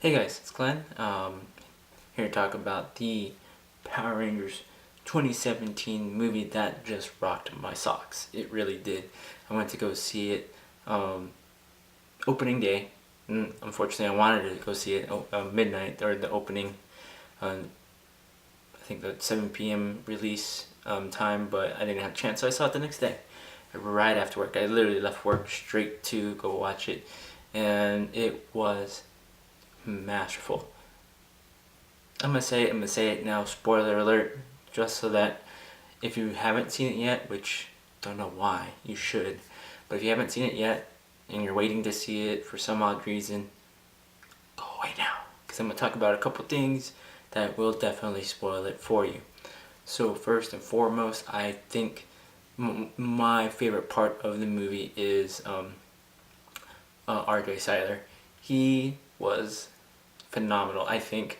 Hey guys, it's Glenn. Here to talk about the Power Rangers 2017 movie that just rocked my socks. It really did. I went to go see it opening day. Unfortunately, I wanted to go see it midnight, or the opening, I think the 7 p.m. release time, but I didn't have a chance, so I saw it the next day, right after work. I literally left work straight to go watch it, and it was masterful. I'm gonna say it now, spoiler alert, just so that if you haven't seen it yet, which don't know why, you should, but if you haven't seen it yet and you're waiting to see it for some odd reason, go away now, because I'm gonna talk about a couple things that will definitely spoil it for you. So first and foremost, I think my favorite part of the movie is RJ Cyler. He was phenomenal. I think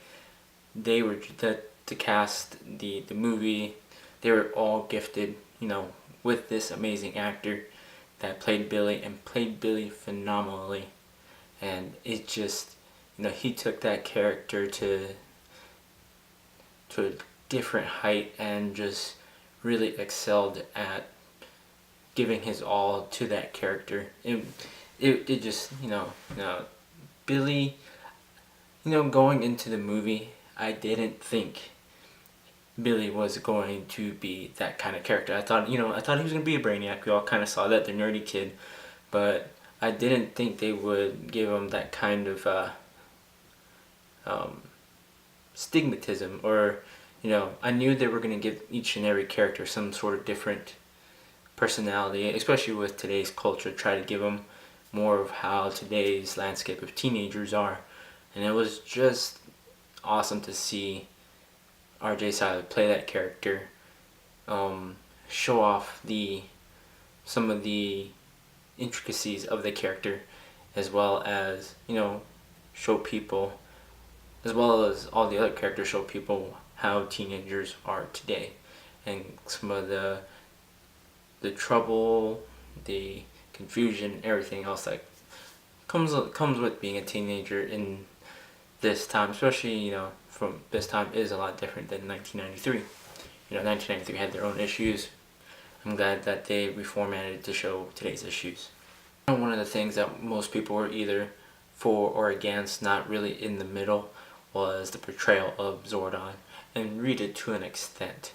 they were the cast, the movie, they were all gifted, with this amazing actor that played Billy and played Billy phenomenally. And it just, he took that character to a different height and just really excelled at giving his all to that character. It just, Billy, going into the movie, I didn't think Billy was going to be that kind of character. I thought he was going to be a brainiac. We all kind of saw that, the nerdy kid, but I didn't think they would give him that kind of stigmatism, or I knew they were going to give each and every character some sort of different personality, especially with today's culture, try to give them more of how today's landscape of teenagers are. And it was just awesome to see RJ Cyler play that character, show off some of the intricacies of the character, as well as show people, as well as all the other characters, show people how teenagers are today, and some of the trouble, the confusion, everything else that comes with being a teenager in this time, especially from this time is a lot different than 1993. 1993 had their own issues. I'm glad that they reformatted it to show today's issues. One of the things that most people were either for or against, not really in the middle, was the portrayal of Zordon and Rita to an extent.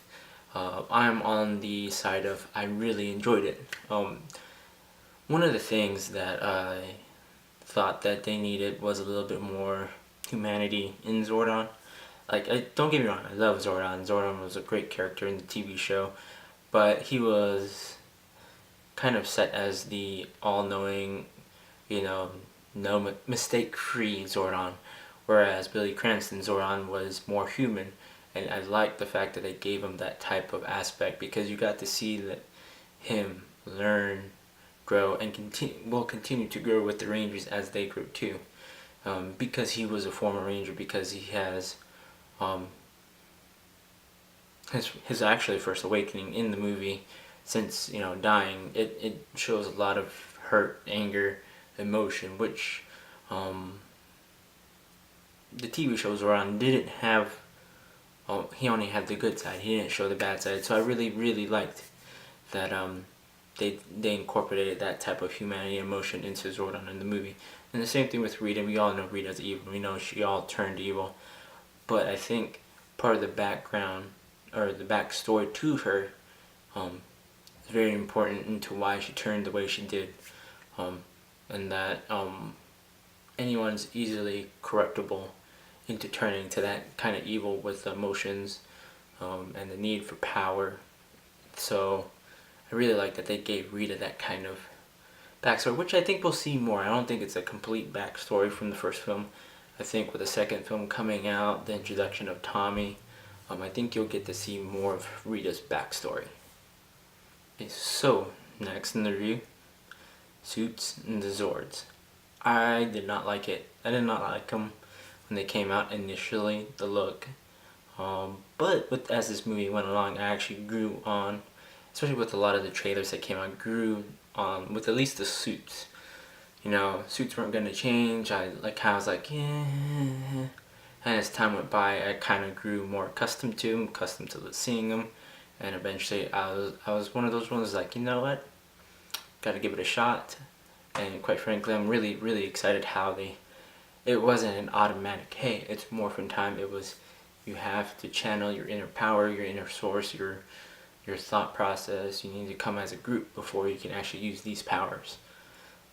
I'm on the side of I really enjoyed it. One of the things that I thought that they needed was a little bit more humanity in Zordon. Don't get me wrong, I love Zordon. Zordon was a great character in the TV show, but he was kind of set as the all-knowing, no mistake-free Zordon, whereas Billy Cranston Zordon was more human. And I like the fact that they gave him that type of aspect, because you got to see him learn, grow, and continue to grow with the Rangers as they grew too. Because he was a former Ranger, because he has his actually first awakening in the movie since dying. It shows a lot of hurt, anger, emotion, which the TV shows were on didn't have. He only had the good side. He didn't show the bad side. So I really liked that they incorporated that type of humanity and emotion into Zordon in the movie. And the same thing with Rita. We all know Rita's evil. We know she all turned evil. But I think part of the background, or the backstory to her, is very important into why she turned the way she did. And that anyone's easily corruptible into turning to that kind of evil with emotions and the need for power. So I really like that they gave Rita that kind of backstory, which I think we'll see more. I don't think it's a complete backstory from the first film. I think with the second film coming out, the introduction of Tommy, I think you'll get to see more of Rita's backstory. Okay, so next in the review, Suits and the Zords. I did not like it. I did not like them when they came out initially, the look. But as this movie went along, I actually grew on, especially with a lot of the trailers that came out, grew on with at least the suits. suits weren't gonna change. I was like, yeah. And as time went by, I kind of grew more accustomed to them, accustomed to seeing them, and eventually I was one of those ones like, you know what, gotta give it a shot. And quite frankly, I'm really, really excited how it wasn't an automatic, hey, it's morphin time. It was, you have to channel your inner power, your inner source, your thought process. You need to come as a group before you can actually use these powers.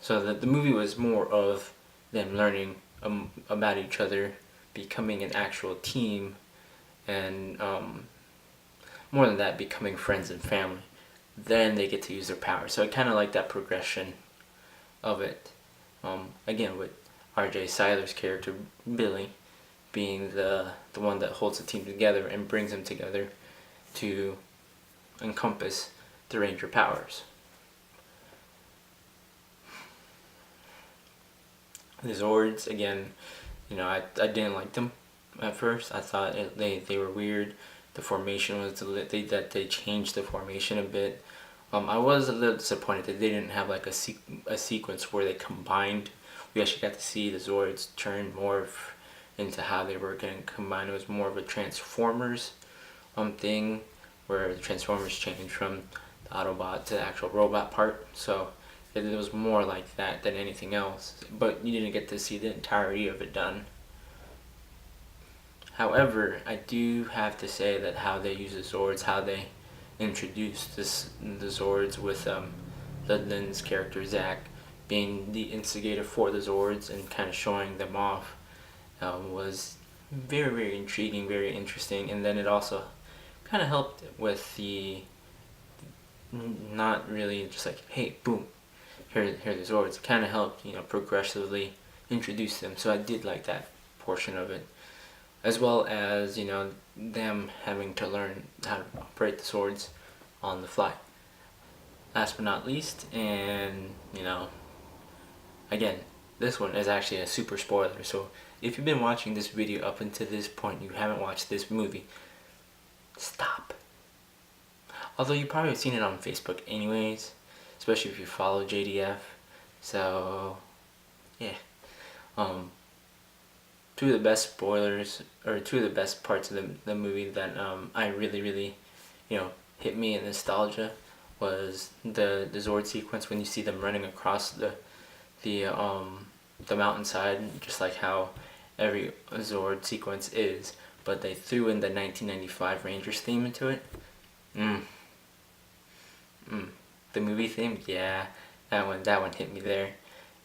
So the movie was more of them learning about each other, becoming an actual team, and more than that, becoming friends and family. Then they get to use their power. So I kind of like that progression of it. Again, with R.J. Cyler's character, Billy, being the one that holds the team together and brings them together to encompass the Ranger powers. The Zords, again, I didn't like them at first. I thought they were weird. The formation was that they changed the formation a bit. I was a little disappointed that they didn't have like a sequence where they combined. We actually got to see the Zords turn more into how they were going to combine. It was more of a Transformers thing, where the Transformers changed from the Autobot to the actual robot part. So it was more like that than anything else. But you didn't get to see the entirety of it done. However, I do have to say that how they use the Zords, how they introduced the Zords with Ludland's character Zack being the instigator for the Zords and kind of showing them off, was very, very intriguing, very interesting. And then it also kind of helped with the not really just like, hey, boom, here are the Zords. It kind of helped, progressively introduce them. So I did like that portion of it, as well as them having to learn how to operate the Zords on the fly. Last but not least, and again, this one is actually a super spoiler. So if you've been watching this video up until this point, you haven't watched this movie, stop. Although you probably have seen it on Facebook anyways, especially if you follow JDF. So yeah, two of the best spoilers, or two of the best parts of the movie that I really, really, hit me in nostalgia was the Zord sequence when you see them running across the mountainside, just like how every Zord sequence is, but they threw in the 1995 Rangers theme into it. The movie theme, yeah, that one hit me there.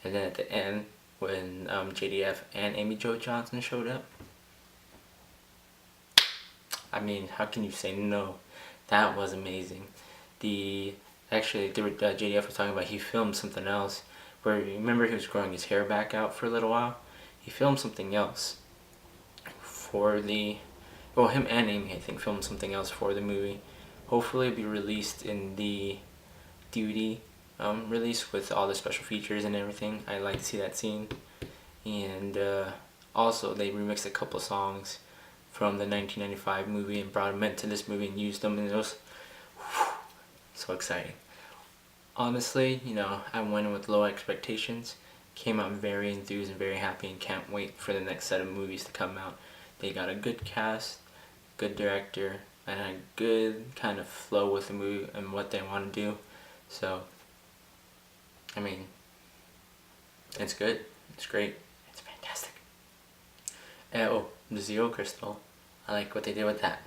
And then at the end, when JDF and Amy Jo Johnson showed up, I mean, how can you say no? That was amazing. JDF was talking about, he filmed something else where, remember, he was growing his hair back out for a little while. He filmed something else for him and Amy, I think, filmed something else for the movie. Hopefully it'll be released in the DVD release with all the special features and everything. I like to see that scene. And also they remixed a couple songs from the 1995 movie and brought them into this movie and used them, and it was so exciting. Honestly, I went in with low expectations, came out very enthused and very happy, and can't wait for the next set of movies to come out. They got a good cast, good director, and a good kind of flow with the movie and what they want to do. So, I mean, it's good, it's great, it's fantastic. And the Zero Crystal, I like what they did with that.